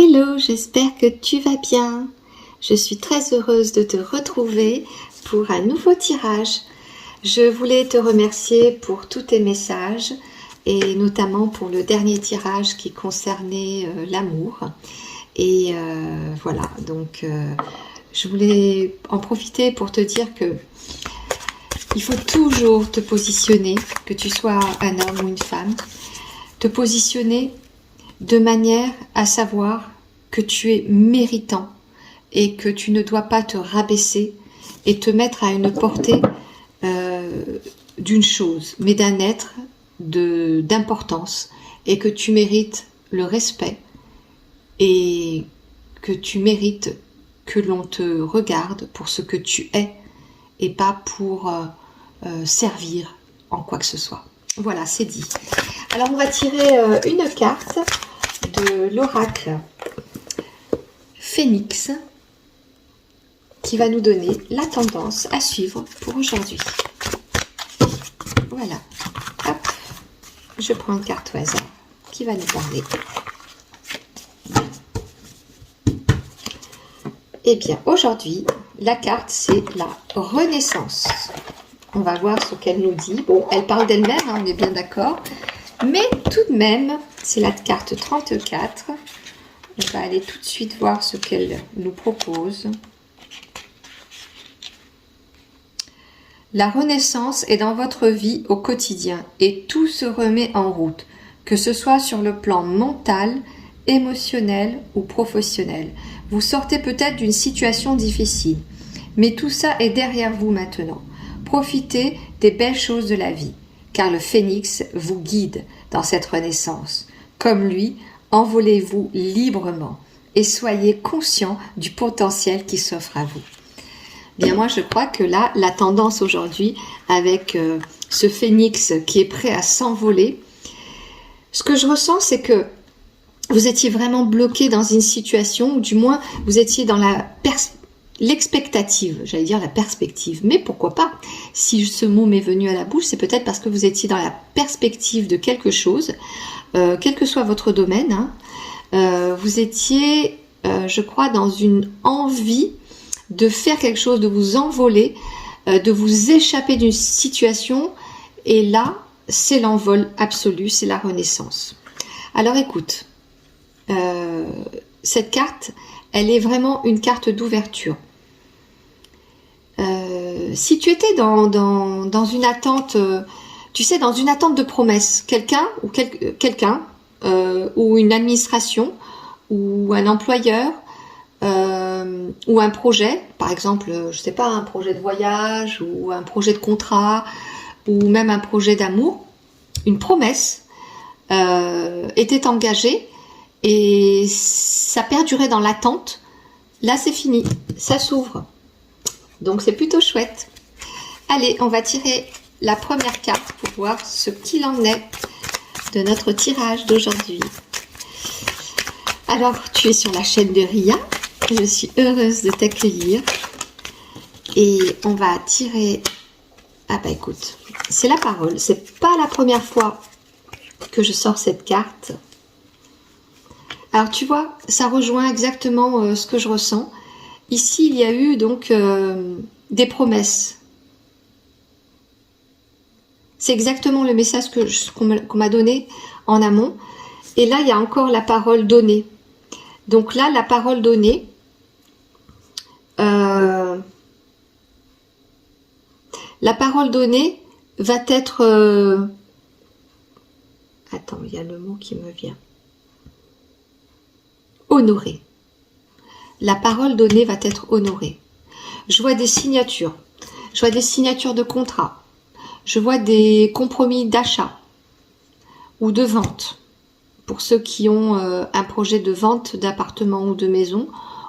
Hello, j'espère que tu vas bien. Je suis très heureuse de te retrouver pour un nouveau tirage. Je voulais te remercier pour tous tes messages et notamment pour le dernier tirage qui concernait l'amour. Et voilà, donc je voulais en profiter pour te dire que il faut toujours te positionner, que tu sois un homme ou une femme, te positionner de manière à savoir que tu es méritant et que tu ne dois pas te rabaisser et te mettre à une portée d'une chose, mais d'un être d'importance, et que tu mérites le respect et que tu mérites que l'on te regarde pour ce que tu es et pas pour servir en quoi que ce soit. Voilà, c'est dit. Alors on va tirer une carte de l'oracle Phénix qui va nous donner la tendance à suivre pour aujourd'hui. Voilà. Hop. Je prends une carte au hasard qui va nous parler. Eh bien, aujourd'hui, la carte, c'est la Renaissance. On va voir ce qu'elle nous dit. Bon, elle parle d'elle-même, hein, on est bien d'accord. Mais tout de même, c'est la carte 34. On va aller tout de suite voir ce qu'elle nous propose. La renaissance est dans votre vie au quotidien et tout se remet en route, que ce soit sur le plan mental, émotionnel ou professionnel. Vous sortez peut-être d'une situation difficile, mais tout ça est derrière vous maintenant. Profitez des belles choses de la vie, car le phénix vous guide dans cette renaissance. Comme lui, envolez-vous librement et soyez conscient du potentiel qui s'offre à vous. Bien, moi, je crois que là, la tendance aujourd'hui, avec ce phénix qui est prêt à s'envoler, ce que je ressens, c'est que vous étiez vraiment bloqué dans une situation, ou du moins, vous étiez dans l'expectative, j'allais dire la perspective, mais pourquoi pas? Si ce mot m'est venu à la bouche, c'est peut-être parce que vous étiez dans la perspective de quelque chose, quel que soit votre domaine, hein, vous étiez, je crois, dans une envie de faire quelque chose, de vous envoler, de vous échapper d'une situation, et là, c'est l'envol absolu, c'est la renaissance. Alors écoute, cette carte, elle est vraiment une carte d'ouverture. Si tu étais dans une attente, tu sais, dans une attente de promesse, quelqu'un ou une administration ou un employeur ou un projet, par exemple, je sais pas, un projet de voyage ou un projet de contrat ou même un projet d'amour, une promesse était engagée et ça perdurait dans l'attente. Là, c'est fini, ça s'ouvre. Donc, c'est plutôt chouette. Allez, on va tirer la première carte pour voir ce qu'il en est de notre tirage d'aujourd'hui. Alors, tu es sur la chaîne de Ria. Je suis heureuse de t'accueillir. Et on va tirer... Ah bah écoute, c'est la parole. C'est pas la première fois que je sors cette carte. Alors tu vois, ça rejoint exactement ce que je ressens. Ici, il y a eu donc des promesses. C'est exactement le message qu'on m'a donné en amont. Et là, il y a encore la parole donnée. Donc là, la parole donnée, va être... Attends, il y a le mot qui me vient. Honorée. La parole donnée va être honorée. Je vois des signatures. Je vois des signatures de contrat. Je vois des compromis d'achat ou de vente. Pour ceux qui ont un projet de vente d'appartement ou de maison,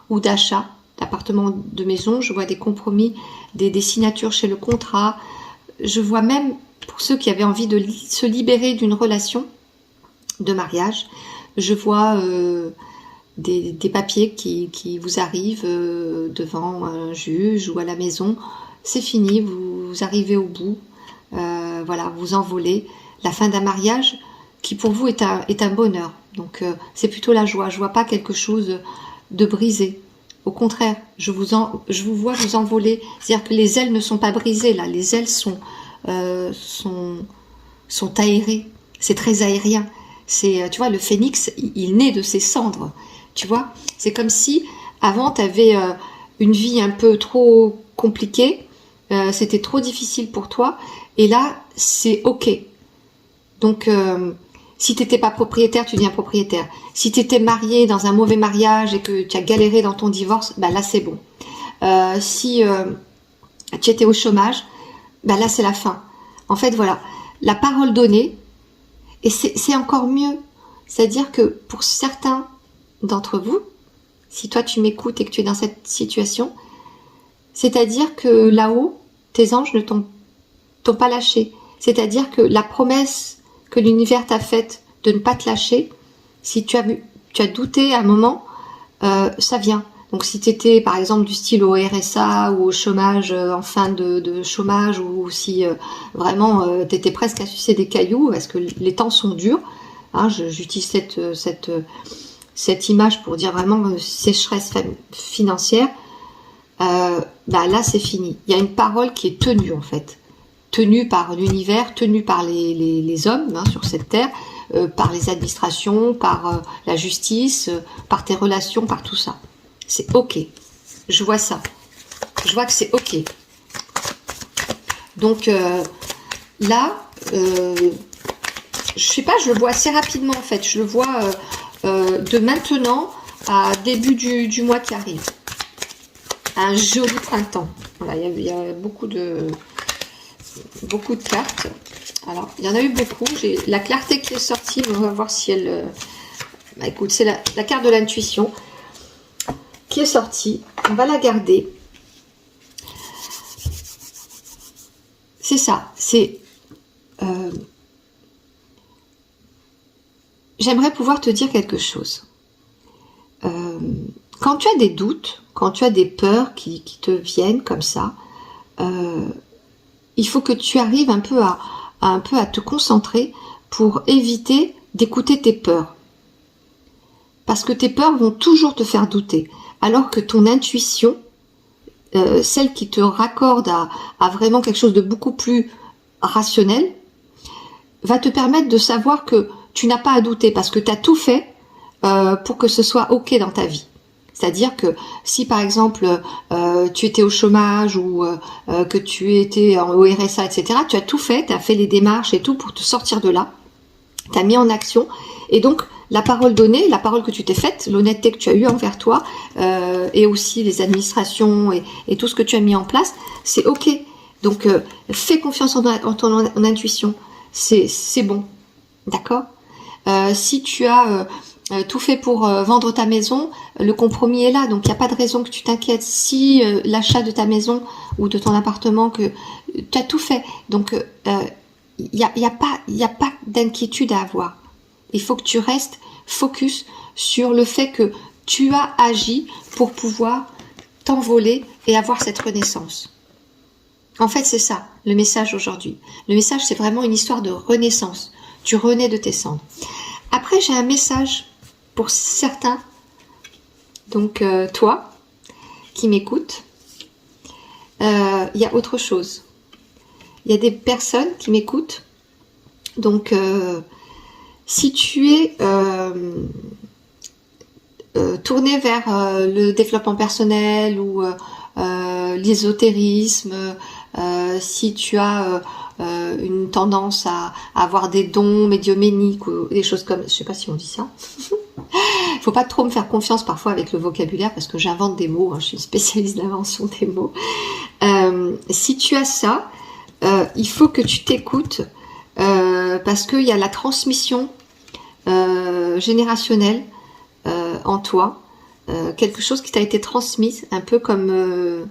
ou d'achat d'appartement ou de maison, je vois des compromis, des signatures chez le contrat. Je vois même, pour ceux qui avaient envie de se libérer d'une relation de mariage, je vois des papiers qui vous arrivent devant un juge ou à la maison. C'est fini, vous arrivez au bout, voilà, vous envolez. La fin d'un mariage, qui pour vous est un bonheur. Donc c'est plutôt la joie. Je vois pas quelque chose de brisé. Au contraire, je vous vois vous envoler. C'est-à-dire que les ailes ne sont pas brisées là. Les ailes sont aérées. C'est très aérien. C'est, tu vois, le phénix, il naît de ses cendres. Tu vois, c'est comme si avant tu avais une vie un peu trop compliquée. C'était trop difficile pour toi. Et là, c'est ok. Donc si tu n'étais pas propriétaire, tu deviens propriétaire. Si tu étais marié dans un mauvais mariage et que tu as galéré dans ton divorce, ben là c'est bon. Si tu étais au chômage, ben là c'est la fin. En fait voilà, la parole donnée, et c'est encore mieux. C'est-à-dire que pour certains d'entre vous, si toi tu m'écoutes et que tu es dans cette situation, c'est-à-dire que là-haut, tes anges ne t'ont pas lâché. C'est-à-dire que la promesse que l'univers t'a faite de ne pas te lâcher, si tu as douté à un moment, ça vient. Donc si tu étais par exemple du style au RSA ou au chômage, en fin de chômage, ou si vraiment tu étais presque à sucer des cailloux, parce que les temps sont durs, hein, j'utilise cette image pour dire vraiment sécheresse financière, bah là c'est fini. Il y a une parole qui est tenue en fait. Tenue par l'univers, tenue par les hommes hein, sur cette terre, par les administrations, par la justice, par tes relations, par tout ça. C'est ok. Je vois ça. Je vois que c'est ok. Donc là, je sais pas, je le vois assez rapidement en fait. Je le vois de maintenant à début du mois qui arrive. Un joli printemps. Voilà, il y a beaucoup de cartes. Alors, il y en a eu beaucoup. J'ai la clarté qui est sortie. On va voir si elle... Bah, écoute, c'est la carte de l'intuition qui est sortie. On va la garder. C'est ça. C'est... J'aimerais pouvoir te dire quelque chose. Quand tu as des doutes, quand tu as des peurs qui te viennent comme ça, il faut que tu arrives un peu à te concentrer pour éviter d'écouter tes peurs. Parce que tes peurs vont toujours te faire douter. Alors que ton intuition, celle qui te raccorde à vraiment quelque chose de beaucoup plus rationnel, va te permettre de savoir que tu n'as pas à douter parce que tu as tout fait pour que ce soit ok dans ta vie. C'est-à-dire que si par exemple tu étais au chômage ou que tu étais au RSA, etc., tu as tout fait, tu as fait les démarches et tout pour te sortir de là, tu as mis en action, et donc la parole donnée, la parole que tu t'es faite, l'honnêteté que tu as eue envers toi, et aussi les administrations et tout ce que tu as mis en place, c'est ok. Donc fais confiance en ton intuition, c'est bon, d'accord. Si tu as tout fait pour vendre ta maison, le compromis est là, donc il n'y a pas de raison que tu t'inquiètes. Si l'achat de ta maison ou de ton appartement, que tu as tout fait, donc il n'y a pas d'inquiétude à avoir. Il faut que tu restes focus sur le fait que tu as agi pour pouvoir t'envoler et avoir cette renaissance. En fait, c'est ça, le message aujourd'hui. Le message, c'est vraiment une histoire de renaissance. Tu renais de tes cendres. Après, j'ai un message pour certains, donc toi, qui m'écoutes. Il y a autre chose. Il y a des personnes qui m'écoutent. Donc, si tu es tourné vers le développement personnel ou l'ésotérisme, si tu as une tendance à avoir des dons médiumniques ou des choses comme... Je sais pas si on dit ça. Faut pas trop me faire confiance parfois avec le vocabulaire parce que j'invente des mots, hein, je suis une spécialiste d'invention des mots. Si tu as ça, il faut que tu t'écoutes parce qu'il y a la transmission générationnelle en toi, quelque chose qui t'a été transmise, un peu comme...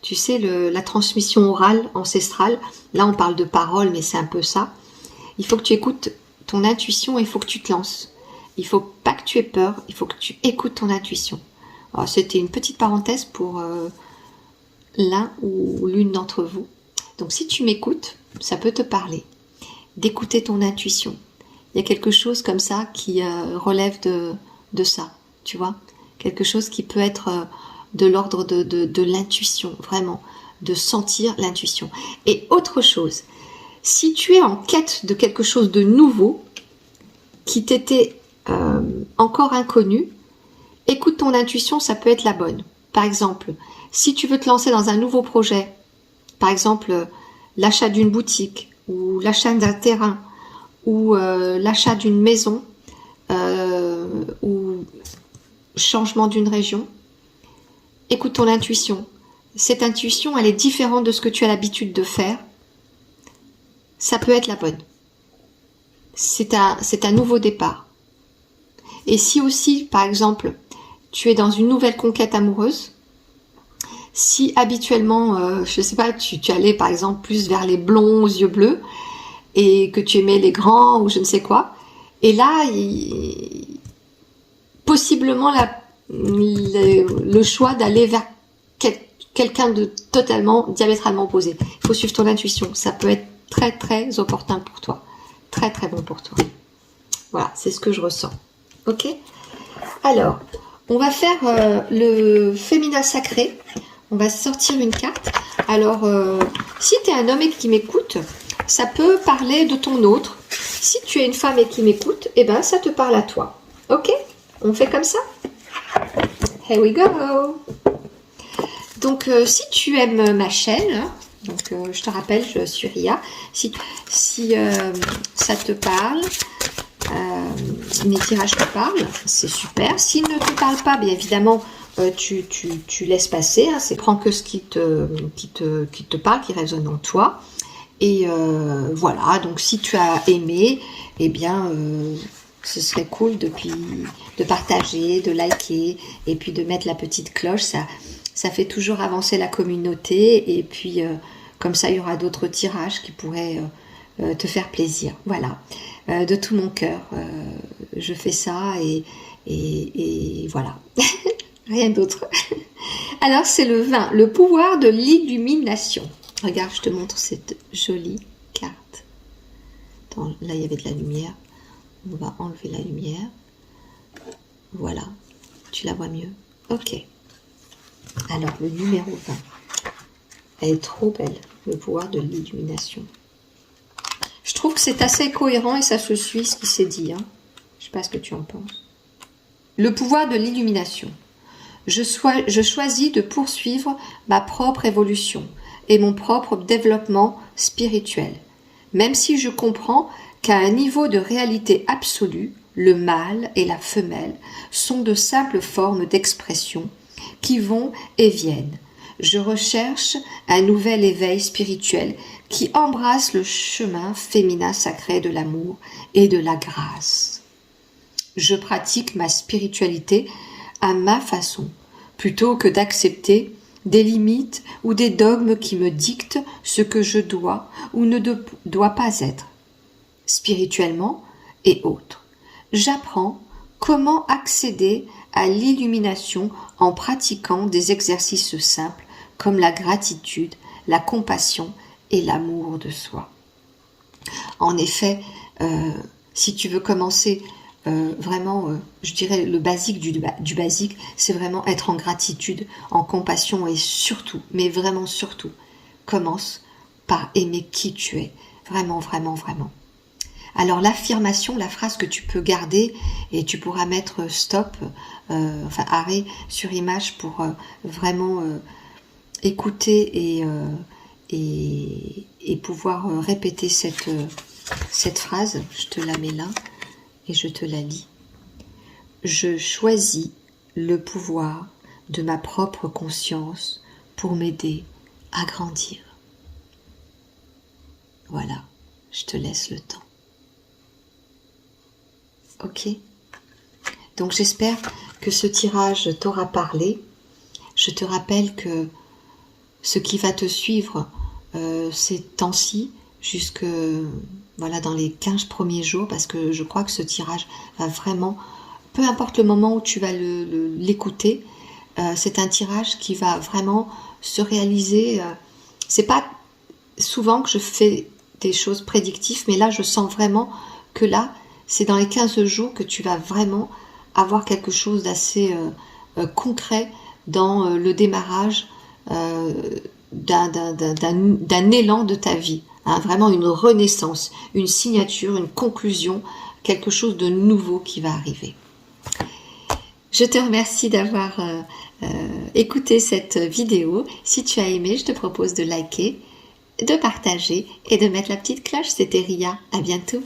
tu sais, la transmission orale, ancestrale. Là, on parle de parole, mais c'est un peu ça. Il faut que tu écoutes ton intuition et il faut que tu te lances. Il faut pas que tu aies peur, il faut que tu écoutes ton intuition. C'était une petite parenthèse pour l'un ou l'une d'entre vous. Donc, si tu m'écoutes, ça peut te parler. D'écouter ton intuition. Il y a quelque chose comme ça qui relève de ça, tu vois. Quelque chose qui peut être de l'ordre de l'intuition, vraiment, de sentir l'intuition. Et autre chose, si tu es en quête de quelque chose de nouveau, qui t'était encore inconnu, écoute ton intuition, ça peut être la bonne. Par exemple, si tu veux te lancer dans un nouveau projet, par exemple l'achat d'une boutique, ou l'achat d'un terrain, ou l'achat d'une maison, ou changement d'une région, écoute ton intuition. Cette intuition, elle est différente de ce que tu as l'habitude de faire. Ça peut être la bonne. C'est un nouveau départ. Et si aussi, par exemple, tu es dans une nouvelle conquête amoureuse, si habituellement, je sais pas, tu allais par exemple plus vers les blonds aux yeux bleus, et que tu aimais les grands ou je ne sais quoi, et là, possiblement le choix d'aller vers quelqu'un de totalement, diamétralement opposé. Il faut suivre ton intuition, ça peut être très très opportun pour toi, très très bon pour toi. Voilà, c'est ce que je ressens. Ok? Alors, on va faire le féminin sacré. On va sortir une carte. Alors, si tu es un homme et qui m'écoute, ça peut parler de ton autre. Si tu es une femme et qui m'écoute, eh ben, ça te parle à toi. Ok? On fait comme ça? Here we go! Donc, si tu aimes ma chaîne, donc je te rappelle, je suis Ria. Si ça te parle, mes tirages te parlent, c'est super. S'ils ne te parlent pas, bien évidemment, tu laisses passer. Hein, prends que ce qui te parle, qui résonne en toi. Et voilà, donc si tu as aimé, eh bien, ce serait cool de partager, de liker, et puis de mettre la petite cloche. Ça fait toujours avancer la communauté, et puis comme ça, il y aura d'autres tirages qui pourraient te faire plaisir. Voilà, de tout mon cœur, je fais ça, et voilà, rien d'autre. Alors, c'est le 20, le pouvoir de l'illumination. Regarde, je te montre cette jolie carte. Attends, là, il y avait de la lumière. On va enlever la lumière. Voilà, tu la vois mieux. Ok. Alors, le numéro 20. Elle est trop belle, le pouvoir de l'illumination. Je trouve que c'est assez cohérent et ça se suit ce qui s'est dit. Hein. Je ne sais pas ce que tu en penses. Le pouvoir de l'illumination. Je choisis de poursuivre ma propre évolution et mon propre développement spirituel, même si je comprends qu'à un niveau de réalité absolue, le mâle et la femelle sont de simples formes d'expression qui vont et viennent. Je recherche un nouvel éveil spirituel qui embrasse le chemin féminin sacré de l'amour et de la grâce. Je pratique ma spiritualité à ma façon, plutôt que d'accepter des limites ou des dogmes qui me dictent ce que je dois ou ne dois pas être, spirituellement et autres. J'apprends comment accéder à l'illumination en pratiquant des exercices simples comme la gratitude, la compassion et l'amour de soi. En effet, si tu veux commencer vraiment, je dirais le basique du basique, c'est vraiment être en gratitude, en compassion et surtout, mais vraiment surtout, commence par aimer qui tu es. Vraiment, vraiment, vraiment. Alors l'affirmation, la phrase que tu peux garder et tu pourras mettre stop, enfin arrêt sur image pour vraiment écouter et pouvoir répéter cette phrase. Je te la mets là. Et je te la lis. Je choisis le pouvoir de ma propre conscience pour m'aider à grandir. Voilà, je te laisse le temps. Ok? Donc j'espère que ce tirage t'aura parlé. Je te rappelle que ce qui va te suivre ces temps-ci, jusque voilà, dans les 15 premiers jours, parce que je crois que ce tirage va vraiment, peu importe le moment où tu vas l'écouter, c'est un tirage qui va vraiment se réaliser. C'est pas souvent que je fais des choses prédictives, mais là je sens vraiment que là c'est dans les 15 jours que tu vas vraiment avoir quelque chose d'assez concret dans le démarrage d'un élan de ta vie, hein, vraiment une renaissance, une signature, une conclusion, quelque chose de nouveau qui va arriver. Je te remercie d'avoir écouté cette vidéo. Si tu as aimé, je te propose de liker, de partager et de mettre la petite cloche. C'était Ria, à bientôt.